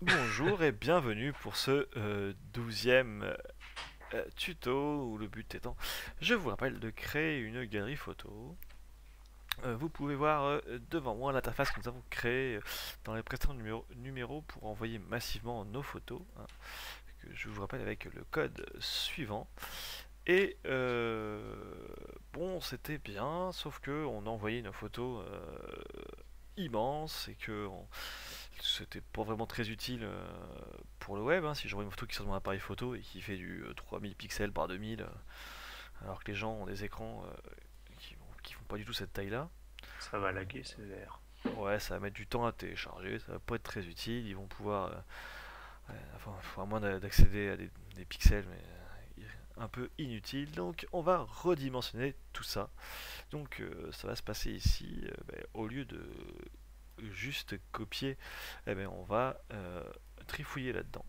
Bonjour et bienvenue pour ce 12e tuto où le but étant, je vous rappelle, de créer une galerie photo. Vous pouvez voir devant moi l'interface que nous avons créée dans les précédents numéros pour envoyer massivement nos photos, hein, que je vous rappelle avec le code suivant. Et bon, c'était bien, sauf que on envoyait nos photos immenses et que c'était pas vraiment très utile pour le web, hein. Si j'envoie une photo qui sort de mon appareil photo et qui fait du 3000 pixels par 2000, alors que les gens ont des écrans qui font pas du tout cette taille-là, Ça va laguer sévère. ouais, ça va mettre du temps à télécharger, ça va pas être très utile. Ils vont pouvoir, enfin, à moins d'accéder à des pixels, mais un peu inutile. Donc, on va redimensionner tout ça. Donc, ça va se passer ici. Au lieu de juste copier, eh ben, on va trifouiller là-dedans.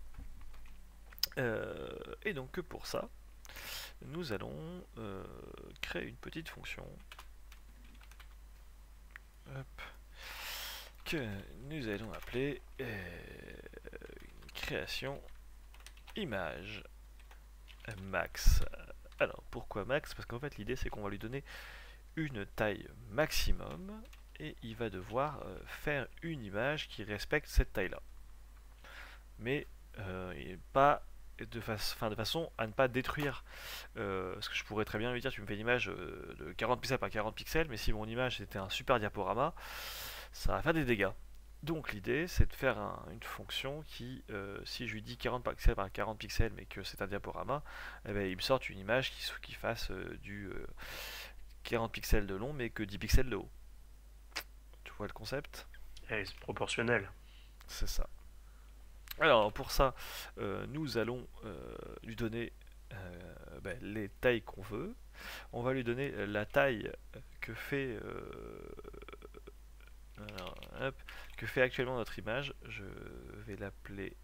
Et donc pour ça, nous allons créer une petite fonction, hop, que nous allons appeler création image max. Alors pourquoi max? Parce qu'en fait l'idée c'est qu'on va lui donner une taille maximum et il va devoir faire une image qui respecte cette taille là. Mais pas de façon à ne pas détruire. Parce que je pourrais très bien lui dire, tu me fais une image de 40 pixels par 40 pixels, mais si mon image était un super diaporama, ça va faire des dégâts. Donc l'idée, c'est de faire une fonction qui, si je lui dis 40 pixels par 40 pixels, mais que c'est un diaporama, eh ben, il me sort une image qui fasse du 40 pixels de long, mais que 10 pixels de haut. Tu vois le concept? Et c'est proportionnel. C'est ça. Alors pour ça, nous allons lui donner les tailles qu'on veut. On va lui donner la taille que fait, alors, hop, que fait actuellement notre image. Je vais l'appeler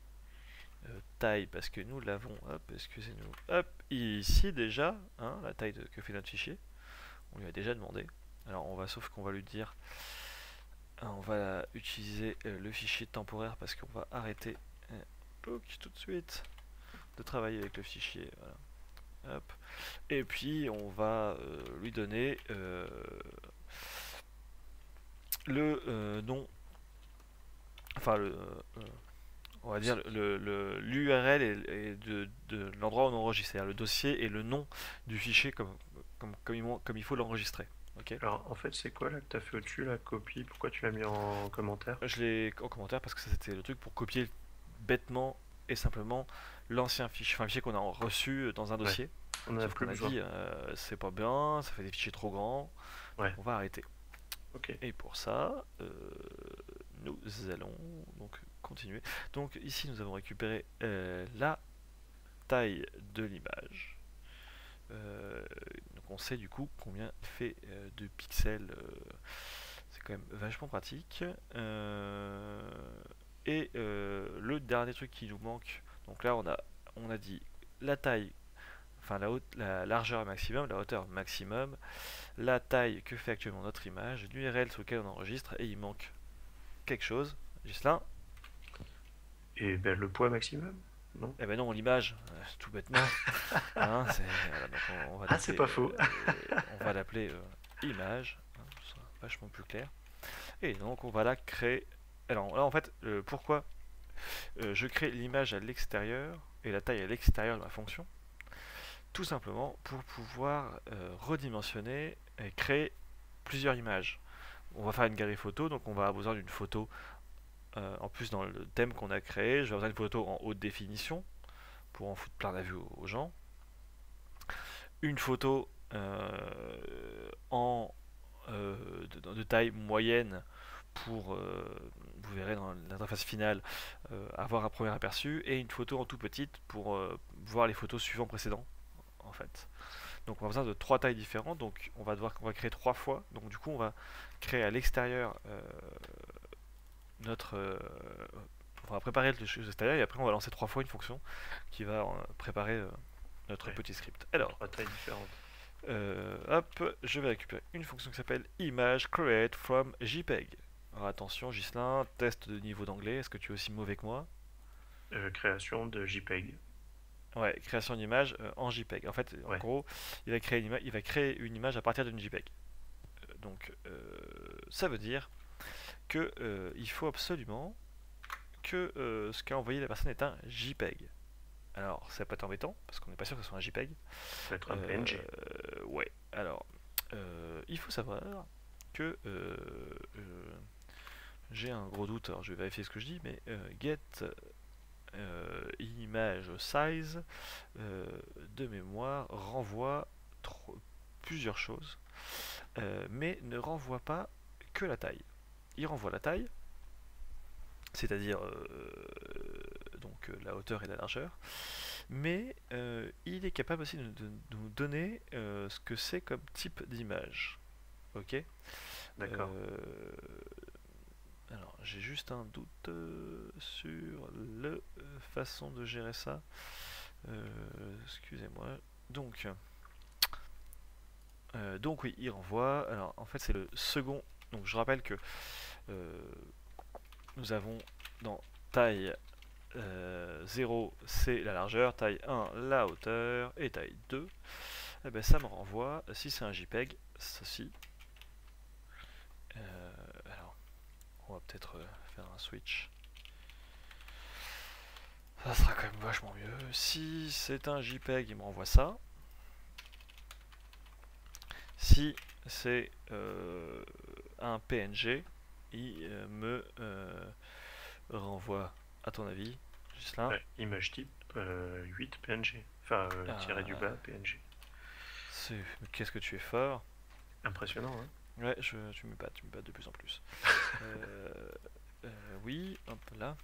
taille parce que nous l'avons, hop, excusez-nous, hop, ici déjà, hein, la taille que fait notre fichier. On lui a déjà demandé. Alors on va, sauf qu'on va lui dire, on va utiliser le fichier temporaire parce qu'on va arrêter tout de suite de travailler avec le fichier. Voilà. Hop. Et puis on va lui donner le nom, enfin on va dire l'URL de l'endroit où on enregistre, c'est-à-dire le dossier et le nom du fichier comme il faut l'enregistrer. Ok. Alors en fait, c'est quoi là que t'as fait au-dessus, la copie? Pourquoi tu l'as mis en commentaire? Je l'ai en commentaire parce que ça, c'était le truc pour copier bêtement et simplement l'ancien fichier, enfin, un fichier qu'on a reçu dans un Ouais, dossier. on en a Sauf plus qu'on a besoin. dit c'est pas bien, ça fait des fichiers trop grands, donc Ouais, on va arrêter. ok. Et pour ça, nous allons donc continuer. Donc ici nous avons récupéré la taille de l'image. Donc on sait du coup combien il fait de pixels. C'est quand même vachement pratique. Et le dernier truc qui nous manque, donc là on a dit la taille, enfin la largeur maximum, la hauteur maximum, la taille que fait actuellement notre image, l'URL sur lequel on enregistre, et il manque quelque chose. Gislain? Et ben le poids maximum? Non? Eh ben non, l'image, tout bêtement. Hein, voilà, donc Ah, c'est pas faux. on va l'appeler image, hein, ce sera vachement plus clair. Et donc on va la créer. Alors là en fait, pourquoi je crée l'image à l'extérieur et la taille à l'extérieur de ma fonction? Tout simplement pour pouvoir redimensionner et créer plusieurs images. On va faire une galerie photo, donc on va avoir besoin d'une photo. En plus, dans le thème qu'on a créé, je vais avoir besoin d'une photo en haute définition pour en foutre plein la vue aux gens. Une photo en de taille moyenne pour, vous verrez dans l'interface finale, avoir un premier aperçu, et une photo en tout petite pour voir les photos suivantes précédentes en fait. Donc on a besoin de trois tailles différentes, donc on va créer trois fois. Donc du coup on va créer à l'extérieur notre on va préparer le chose extérieur et après on va lancer trois fois une fonction qui va préparer notre Ouais, petit script. Alors, trois tailles différentes. hop, je vais récupérer une fonction qui s'appelle image create from JPEG. Alors attention, Gislin, test de niveau d'anglais. Est-ce que tu es aussi mauvais que moi? Création de JPEG. Ouais, création d'image en JPEG. En fait, en Ouais, gros, il va créer une image à partir d'une JPEG. Donc, ça veut dire que il faut absolument que ce qu'a envoyé la personne est un JPEG. Alors, ça peut être embêtant parce qu'on n'est pas sûr que ce soit un JPEG. ça peut être un PNG. Ouais. Alors, il faut savoir que j'ai un gros doute. Alors, je vais vérifier ce que je dis, mais get image size de mémoire renvoie plusieurs choses, mais ne renvoie pas que la taille. Il renvoie la taille, c'est-à-dire la hauteur et la largeur, mais il est capable aussi de nous donner ce que c'est comme type d'image. Ok. D'accord. Alors j'ai juste un doute sur la façon de gérer ça. Excusez-moi. Donc oui, il renvoie. Alors en fait c'est le second. Donc je rappelle que nous avons dans taille 0 c'est la largeur, taille 1 la hauteur et taille 2. Et ben, ça me renvoie, si c'est un JPEG, ceci. Alors on va peut-être faire un switch. Ça sera quand même vachement mieux. Si c'est un JPEG, il me renvoie ça. Si c'est un PNG, il me renvoie, à ton avis, juste là. Ouais, image type 8 PNG. Enfin, tiré du bas PNG. Qu'est-ce que tu es fort. Impressionnant, hein. Ouais, tu me battes de plus en plus. Oui, hop là.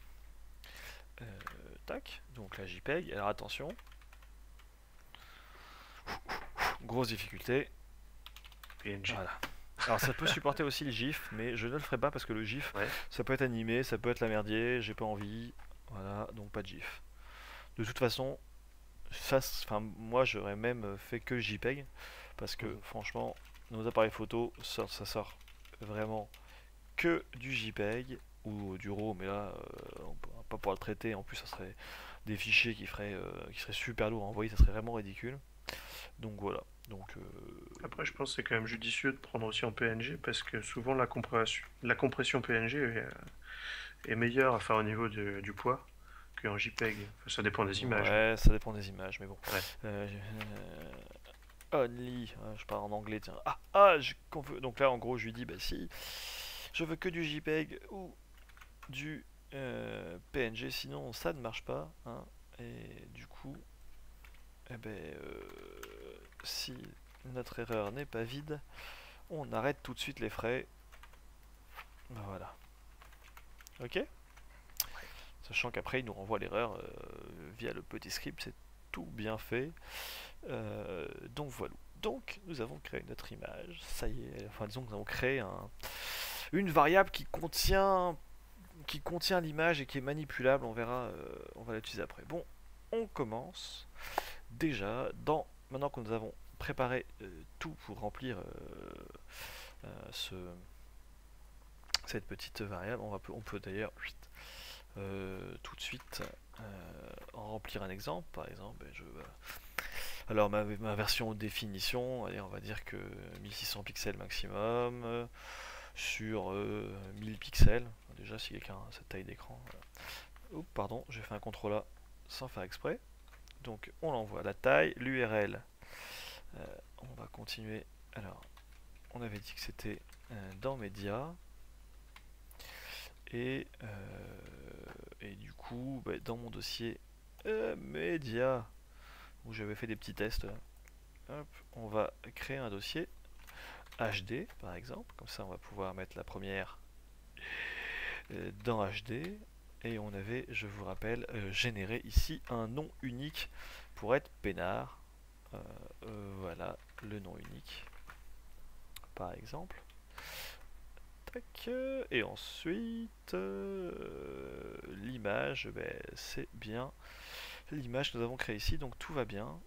Tac, donc la JPEG. Alors attention. Grosse difficulté. PNG. Voilà. Alors ça peut supporter aussi le GIF, mais je ne le ferai pas parce que le GIF, Ouais, ça peut être animé, ça peut être la merdier, j'ai pas envie. Voilà, donc pas de GIF. De toute façon, moi j'aurais même fait que JPEG, parce que franchement, nos appareils photo, ça sort vraiment que du JPEG ou du RAW, mais là, on peut pas pouvoir le traiter. En plus, ça serait des fichiers qui seraient super lourds à envoyer, ça serait vraiment ridicule. Donc voilà. Donc, après, je pense que c'est quand même judicieux de prendre aussi en PNG parce que souvent la compression PNG est meilleure enfin, au niveau du poids qu'en JPEG. Enfin, ça dépend des images, mais ouais, ça dépend des images, mais bon. ouais. Euh, Only, je parle en anglais, tiens. Donc là, en gros, je lui dis, bah si, je veux que du JPEG ou du PNG, sinon ça ne marche pas, hein. Et du coup, eh ben, si notre erreur n'est pas vide, on arrête tout de suite les frais. Voilà. Ok. Sachant qu'après, il nous renvoie l'erreur via le petit script, c'est tout bien fait. Donc voilà. Donc, nous avons créé notre image. Ça y est. Enfin, disons que nous avons créé une variable qui contient l'image et qui est manipulable. On verra, on va l'utiliser après. Bon, on commence déjà maintenant que nous avons préparé tout pour remplir cette petite variable. On peut d'ailleurs tout de suite en remplir un exemple. Par exemple, alors ma version haute définition, allez, on va dire que 1600 pixels maximum sur 1000 pixels. Déjà, si quelqu'un a cette taille d'écran. Oups, pardon, j'ai fait un contrôle A sans faire exprès. Donc on l'envoie la taille, l'URL. On va continuer. Alors, on avait dit que c'était dans médias. Et du coup, dans mon dossier médias, où j'avais fait des petits tests, hop, on va créer un dossier HD par exemple. Comme ça, on va pouvoir mettre la première dans HD. Et on avait, je vous rappelle, généré ici un nom unique pour être peinard. Voilà le nom unique par exemple. Tac. Et ensuite l'image, c'est bien l'image que nous avons créée ici, donc tout va bien.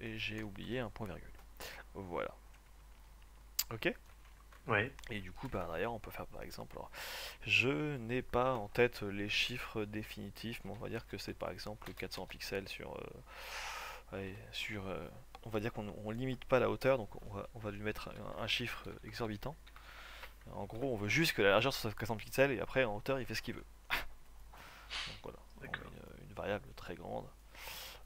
Et j'ai oublié un point virgule. Voilà. Ok. Ouais. Et du coup, bah, derrière, on peut faire par exemple, alors, je n'ai pas en tête les chiffres définitifs, mais on va dire que c'est par exemple 400 pixels sur, allez, on va dire qu'on limite pas la hauteur, donc on va lui mettre un chiffre exorbitant. En gros, on veut juste que la largeur soit 400 pixels et après en hauteur, il fait ce qu'il veut. Donc voilà, on met D'accord. une variable très grande.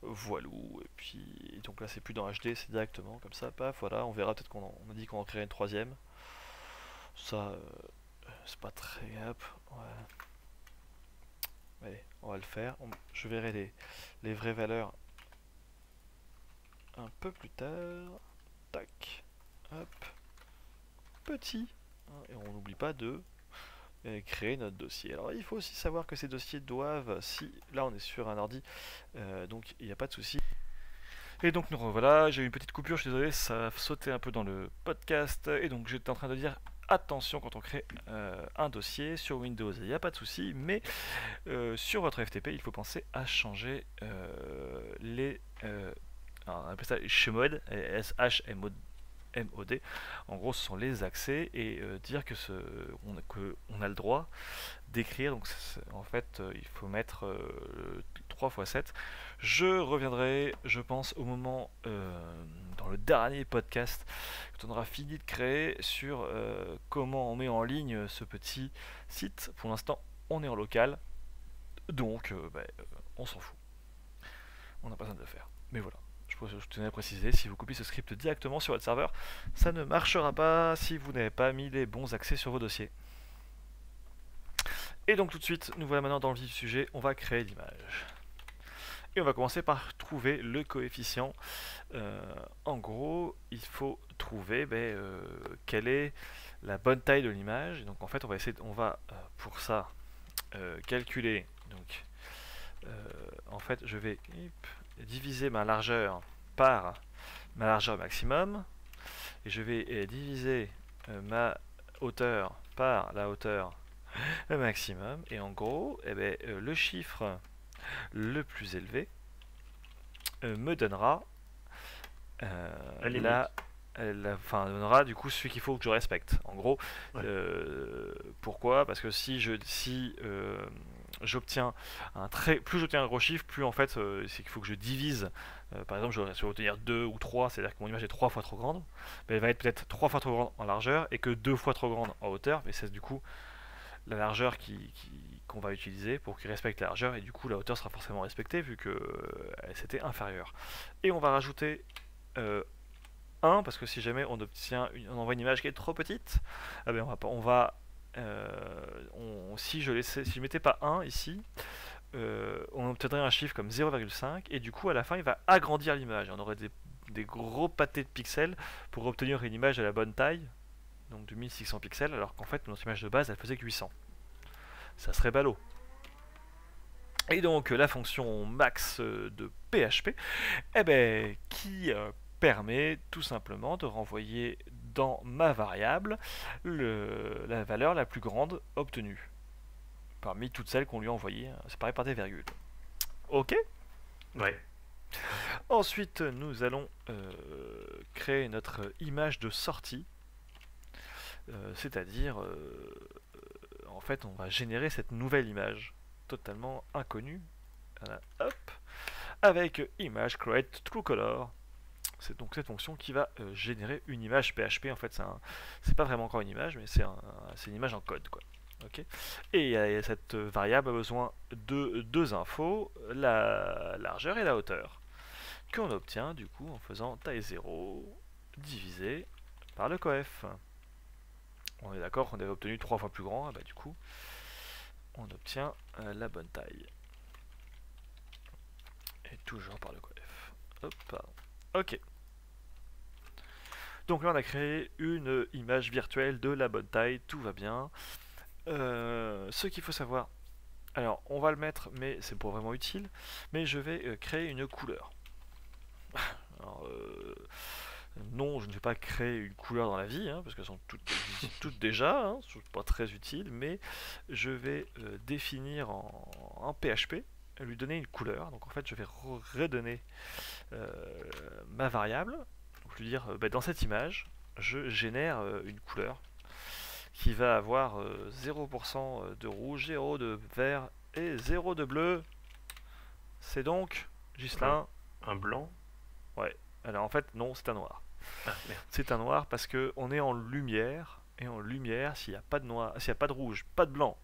Voilou, et puis donc là c'est plus dans HD, c'est directement comme ça, paf, voilà, on verra peut-être on a dit qu'on en créerait une troisième. Ça, c'est pas très. Hop, ouais. Allez, on va le faire. Je verrai les vraies valeurs un peu plus tard. Tac, hop, petit. Et on n'oublie pas de créer notre dossier. Alors il faut aussi savoir que ces dossiers doivent, si là on est sur un ordi, donc il n'y a pas de souci. Et donc nous revoilà, j'ai eu une petite coupure, je suis désolé, ça a sauté un peu dans le podcast, et donc j'étais en train de dire attention quand on crée un dossier sur Windows, il n'y a pas de souci, mais sur votre FTP, il faut penser à changer les... alors, on appelle ça chmod, S-H-M-O-D. En gros, ce sont les accès et dire que on a le droit d'écrire. Donc, en fait, il faut mettre 3 x 7. Je reviendrai, je pense, au moment dans le dernier podcast, quand on aura fini de créer, sur comment on met en ligne ce petit site. Pour l'instant, on est en local, donc on s'en fout. On n'a pas besoin de le faire. Mais voilà. Je tenais à préciser, si vous copiez ce script directement sur votre serveur, ça ne marchera pas si vous n'avez pas mis les bons accès sur vos dossiers. Et donc tout de suite, nous voilà maintenant dans le vif du sujet, on va créer l'image. Et on va commencer par trouver le coefficient. En gros, il faut trouver quelle est la bonne taille de l'image. Donc en fait, on va pour ça calculer. Donc, en fait, je vais diviser ma largeur par ma largeur maximum. Et je vais diviser ma hauteur par la hauteur maximum. Et en gros, le chiffre le plus élevé me donnera La la, limite. enfin, donnera du coup celui qu'il faut que je respecte. En gros, Ouais. pourquoi? Parce que si j'obtiens plus j'obtiens un gros chiffre, plus en fait c'est qu'il faut que je divise. Par exemple, je vais obtenir 2 ou 3, c'est-à-dire que mon image est 3 fois trop grande, mais elle va être peut-être 3 fois trop grande en largeur et que 2 fois trop grande en hauteur, mais c'est du coup la largeur qu'on va utiliser pour qu'il respecte la largeur, et du coup la hauteur sera forcément respectée vu que c'était inférieur. Et on va rajouter 1 parce que si jamais on envoie une image qui est trop petite, si je mettais pas 1 ici, on obtiendrait un chiffre comme 0,5 et du coup à la fin il va agrandir l'image. On aurait des gros pâtés de pixels pour obtenir une image à la bonne taille, donc de 1600 pixels, alors qu'en fait notre image de base elle faisait que 800. Ça serait ballot. Et donc la fonction max de PHP, qui permet tout simplement de renvoyer dans ma variable la valeur la plus grande obtenue parmi toutes celles qu'on lui a envoyées, séparées par des virgules. Ok. Ouais. Ensuite, nous allons créer notre image de sortie, c'est-à-dire, en fait, on va générer cette nouvelle image totalement inconnue. Voilà, hop, avec image create true color. C'est donc cette fonction qui va générer une image PHP. En fait, c'est pas vraiment encore une image, mais c'est une image en code, quoi. Okay. Et cette variable a besoin de deux infos, la largeur et la hauteur, qu'on obtient du coup en faisant taille 0 divisé par le coef. On est d'accord qu'on avait obtenu 3 fois plus grand, du coup on obtient la bonne taille. Et toujours par le coef. Hop, pardon. Ok. Donc là on a créé une image virtuelle de la bonne taille, tout va bien. Ce qu'il faut savoir, alors on va le mettre, mais c'est pas vraiment utile, mais je vais créer une couleur. Alors, non, je ne vais pas créer une couleur dans la vie, parce qu'elles sont toutes déjà, sont pas très utiles, mais je vais définir en PHP, lui donner une couleur. Donc en fait, je vais redonner ma variable, donc lui dire dans cette image, je génère une couleur. qui va avoir 0% de rouge, 0 de vert et 0 de bleu. C'est donc, Ghislain, Un blanc. ouais. Alors en fait, non, c'est un noir. Ah, merde. C'est un noir parce que on est en lumière, et en lumière, s'il n'y a pas de noir, s'il n'y a pas de rouge, pas de blanc,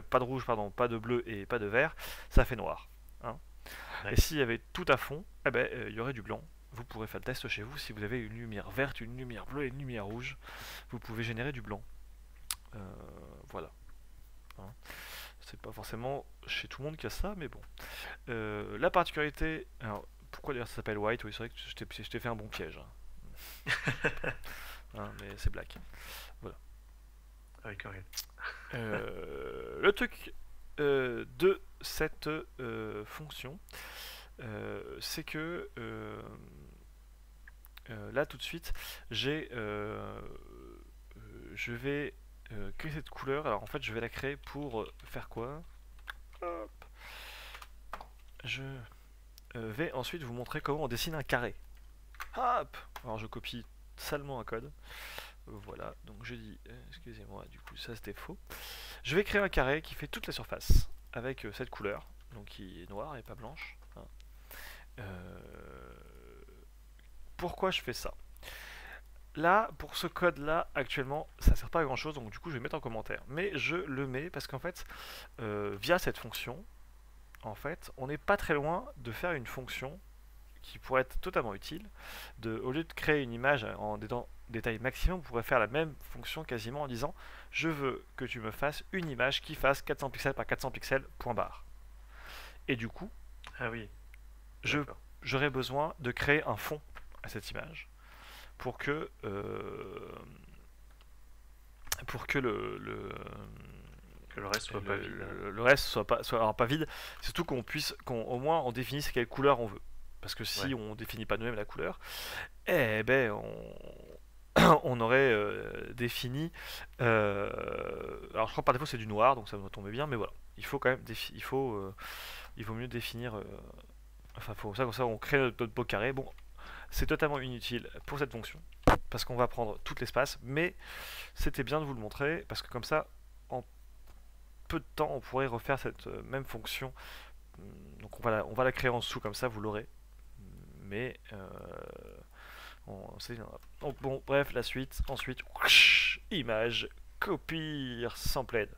pas de rouge, pardon, pas de bleu et pas de vert, ça fait noir. Hein. Ouais. Et s'il y avait tout à fond, eh ben, il y aurait du blanc. Vous pourrez faire le test chez vous. Si vous avez une lumière verte, une lumière bleue et une lumière rouge, vous pouvez générer du blanc. Voilà. Hein. C'est pas forcément chez tout le monde qu'il y a ça, mais bon. La particularité. Alors, pourquoi d'ailleurs ça s'appelle white? Oui, c'est vrai que je t'ai fait un bon piège. Hein, mais c'est black. Voilà. Avec un Le truc de cette fonction, c'est que là tout de suite, je vais créer cette couleur. Alors en fait, je vais la créer pour faire quoi? Hop. Je vais ensuite vous montrer comment on dessine un carré. Hop. Alors je copie salement un code. Voilà, donc je dis, excusez-moi, du coup ça c'était faux. Je vais créer un carré qui fait toute la surface avec cette couleur, donc qui est noire et pas blanche. Hein. Pourquoi je fais ça? Là, pour ce code-là, actuellement, ça sert pas à grand chose, donc du coup je vais mettre en commentaire. Mais je le mets parce qu'en fait, via cette fonction, en fait, on n'est pas très loin de faire une fonction qui pourrait être totalement utile. Au lieu de créer une image en détail maximum, on pourrait faire la même fonction quasiment en disant je veux que tu me fasses une image qui fasse 400 pixels par 400 pixels, point barre. Et du coup, Ah oui. j'aurais besoin de créer un fond à cette image pour que que le reste soit pas vide. Le reste soit pas vide, surtout au moins on définisse quelle couleur on veut. Parce que si on définit pas nous-mêmes la couleur, eh ben on aurait défini. Alors je crois par défaut c'est du noir, donc ça me tombait bien, mais voilà. Il faut quand même il vaut mieux définir. Enfin, faut ça comme ça on crée notre beau carré. Bon, c'est totalement inutile pour cette fonction parce qu'on va prendre tout l'espace, mais c'était bien de vous le montrer parce que comme ça, en peu de temps, on pourrait refaire cette même fonction. Donc on va la créer en dessous comme ça, vous l'aurez. Mais bon, bref, la suite. Ensuite, image, copie, sampled.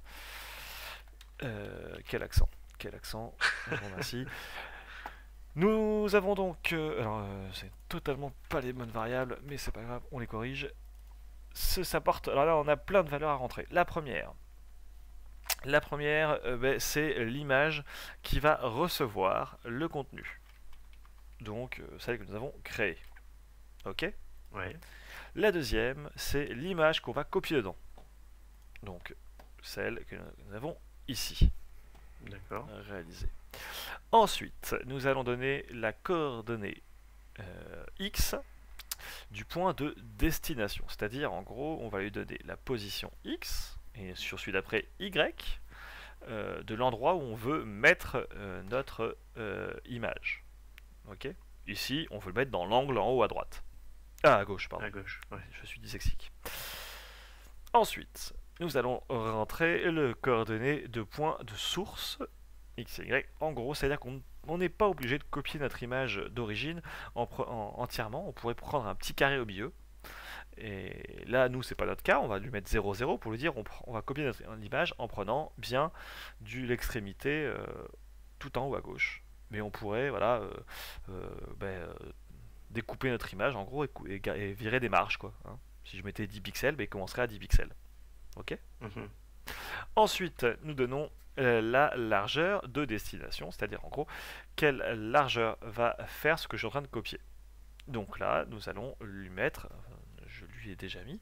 Quel accent, quel accent. Je vous remercie. Nous avons donc, alors c'est totalement pas les bonnes variables, mais c'est pas grave, on les corrige. Ça porte, alors là on a plein de valeurs à rentrer. La première, c'est l'image qui va recevoir le contenu. Donc celle que nous avons créée. Ok? Ouais. La deuxième, c'est l'image qu'on va copier dedans. Donc celle que nous avons ici. D'accord. Réalisée. Ensuite, nous allons donner la coordonnée x du point de destination. C'est-à-dire, en gros, on va lui donner la position x, et sur celui d'après y, de l'endroit où on veut mettre notre image. Ok? Ici, on veut le mettre dans l'angle en haut à droite. Ah, à gauche, pardon. À gauche, ouais. Je suis dyslexique. Ensuite, nous allons rentrer le coordonnée de point de source x et y. En gros, c'est-à-dire qu'on n'est pas obligé de copier notre image d'origine entièrement. On pourrait prendre un petit carré au milieu. Et là, nous, c'est pas notre cas. On va lui mettre 0, 0 pour lui dire on va copier notre image en prenant bien l'extrémité tout en haut à gauche. Mais on pourrait, voilà, découper notre image en gros et virer des marges, quoi. Hein. Si je mettais 10 pixels, il commencerait à 10 pixels. Ok? Ensuite, nous donnons la largeur de destination, c'est-à-dire en gros quelle largeur va faire ce que je suis en train de copier. Donc là, nous allons lui mettre, je lui ai déjà mis,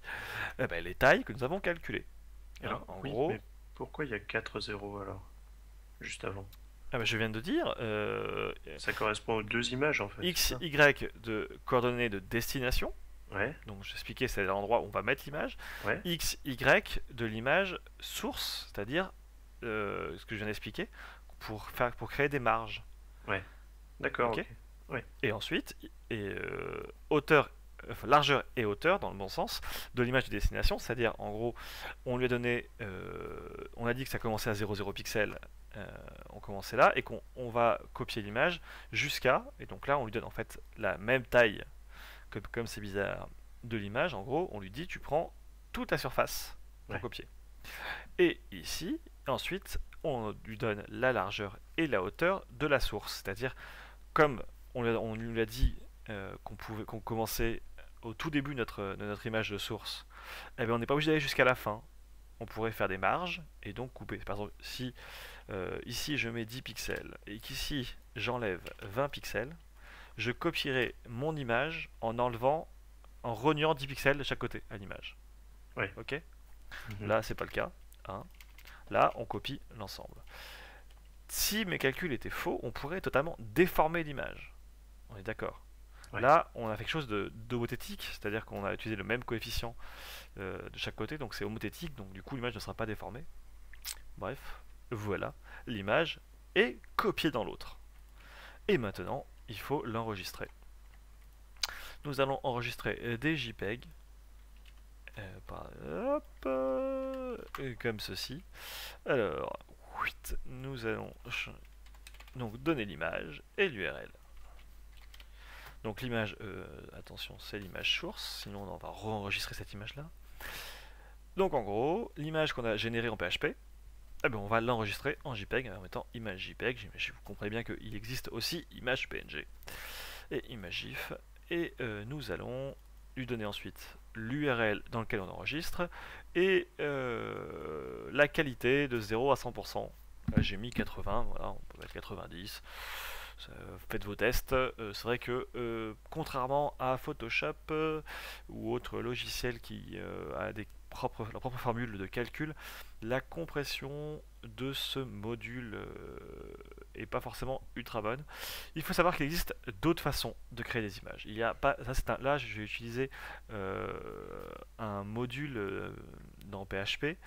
les tailles que nous avons calculées. Alors, en gros, mais pourquoi il y a 4 zéros alors? Juste avant. Je viens de dire, ça correspond aux deux images en fait. x, y de coordonnées de destination. Ouais. Donc j'expliquais, c'est l'endroit où on va mettre l'image. Ouais. X, Y de l'image source, c'est-à-dire ce que je viens d'expliquer, pour créer des marges. Ouais. D'accord. Ok. Ouais. Et ensuite, hauteur enfin, largeur et hauteur, dans le bon sens, de l'image de destination, c'est-à-dire, en gros, on lui a donné, on a dit que ça commençait à 0,0 pixels, on commençait là, et qu'on va copier l'image jusqu'à, et donc là, on lui donne en fait la même taille, comme c'est bizarre, de l'image, en gros, on lui dit, tu prends toute la surface pour Ouais. copier. Et ici, ensuite, on lui donne la largeur et la hauteur de la source, c'est-à-dire, comme on lui a dit qu'on commençait au tout début de notre image de source, eh bien, on n'est pas obligé d'aller jusqu'à la fin. On pourrait faire des marges et donc couper. Par exemple, si ici je mets 10 pixels et qu'ici j'enlève 20 pixels, je copierai mon image en enlevant, en reniant 10 pixels de chaque côté à l'image. Ouais. Ok. Mhm. Là, c'est pas le cas. Hein. Là, on copie l'ensemble. Si mes calculs étaient faux, on pourrait totalement déformer l'image. On est d'accord. Ouais. Là, on a quelque chose d'homothétique, c'est-à-dire qu'on a utilisé le même coefficient de chaque côté, donc c'est homothétique, donc du coup l'image ne sera pas déformée. Bref, voilà, l'image est copiée dans l'autre. Et maintenant, il faut l'enregistrer. Nous allons enregistrer des JPEG, comme ceci. Alors, nous allons donc donner l'image et l'URL. Donc l'image, attention, c'est l'image source, sinon on va re-enregistrer cette image-là. Donc en gros, l'image qu'on a générée en PHP, eh bien, on va l'enregistrer en JPEG en mettant image JPEG. Vous comprenez bien qu'il existe aussi image PNG et image GIF. Et nous allons lui donner ensuite l'URL dans lequel on enregistre et la qualité de 0 à 100%. Là j'ai mis 80, voilà, on peut mettre 90. Faites vos tests. C'est vrai que contrairement à Photoshop ou autre logiciel qui a leur propre formule de calcul, la compression de ce module est pas forcément ultra bonne. Il faut savoir qu'il existe d'autres façons de créer des images. Il y a pas, là, je vais utiliser un module dans PHP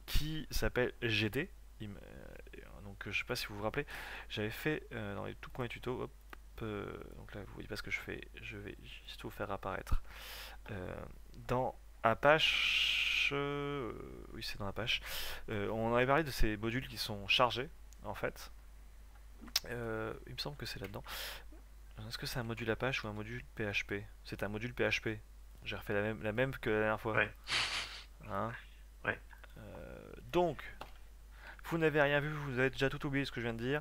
qui s'appelle GD. Donc je sais pas si vous vous rappelez, j'avais fait dans les tout premiers tutos, hop, donc là vous voyez pas ce que je fais, je vais juste vous faire apparaître dans Apache, oui c'est dans Apache, on avait parlé de ces modules qui sont chargés en fait, il me semble que c'est là-dedans. Est-ce que c'est un module Apache ou un module PHP? C'est un module PHP, j'ai refait la même que la dernière fois. Ouais. Hein. Ouais. Donc, vous n'avez rien vu, vous avez déjà tout oublié ce que je viens de dire.